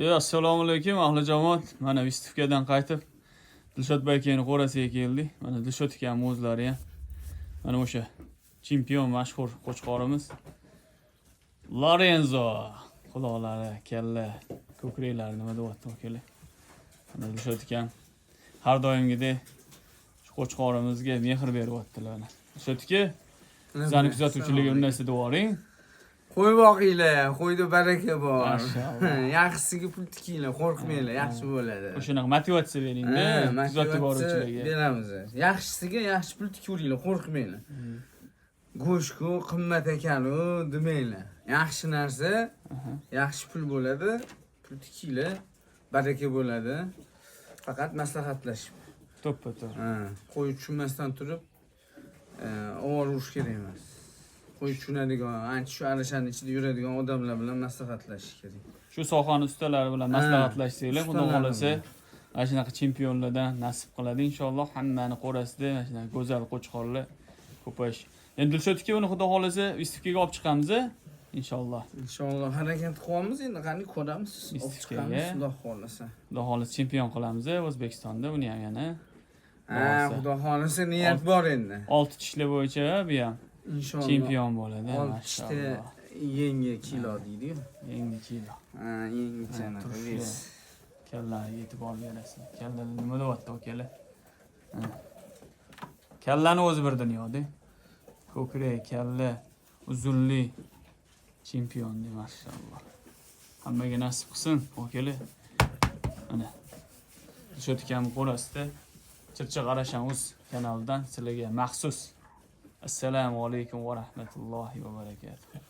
Assalomu alaykum ahli jamoat. Mana Vistivkadan qaytib Dilshod Baykeni qo'rasiga keldik. Mana Dilshod akam o'zlari ham. Mana o'sha chempion mashhur qo'chqorimiz Lorenzo. Quloqlari, kalla, ko'kraklari nima deyapti akalar. Mana Dilshod akam har doimgidek shu qo'chqorimizga mehr beryaptilar. Dilshod aka, sizlarni kuzatuvchilarga unnasi devoring. Qo'y boqinglar, qo'yda baraka bor. Yaxshisiga pul tikinglar, qo'rqmanglar, yaxshi bo'ladi. O'shanaqa motivatsiya bering-da, kuzatib boruvchilarga. Beramiz. Yaxshisiga yaxshi pul tikaveringlar, qo'rqmanglar. Go'shtku qimmat ekan-u demanglar. Yaxshi narsa, yaxshi pul bo'ladi, pul tikinglar, baraka bo'ladi. Faqat maslahatlashib. To'ppa-to'g'ri. Qo'y tushunmasdan turib, ovora urish kerak emas. Qo'y tushunadigan, ancha shu arashaning ichida yuradigan odamlar bilan maslahatlashish kerak. Shu sohani ustalari bilan maslahatlashsanglar, xudo xolasa, mana shunaqa chempionlardan nasib qiladi inshaalloh. Hammani qo'rasida mana shunaqa go'zal qo'chqorlar ko'payish. Endi Dilshod aka uni xudo xolasa Vistivkaga olib chiqamiz, inshaalloh. Inshaalloh harakat qilyapmiz, endi qani ko'ramiz, olib chiqamiz, xudo xolasa. Xudo xolasa chempion qilamiz O'zbekistonda uni ham yana. Xudo xolasa niyat bor endi. 6 tishlar bo'yicha bu ham Inshaalloh. chempion bo'ladi, maşallah. Yangi kilo deydi-yu. Yangi kilo. Yangi chanaqa ves. Kallaga yetib olib berasiz. Kallalar nima deyapti akalar? Kallani o'zi bir dunyoda. Ko'krak, kalla, uzunlik chempion deb maşallah. Hammaga nasib qilsin, akalar. Mana Dilshod akam qo'rasida Chirchiq Arashan.uz kanalidan sizlarga maxsus Assalomu alaykum va rahmatullohi va barakatuh.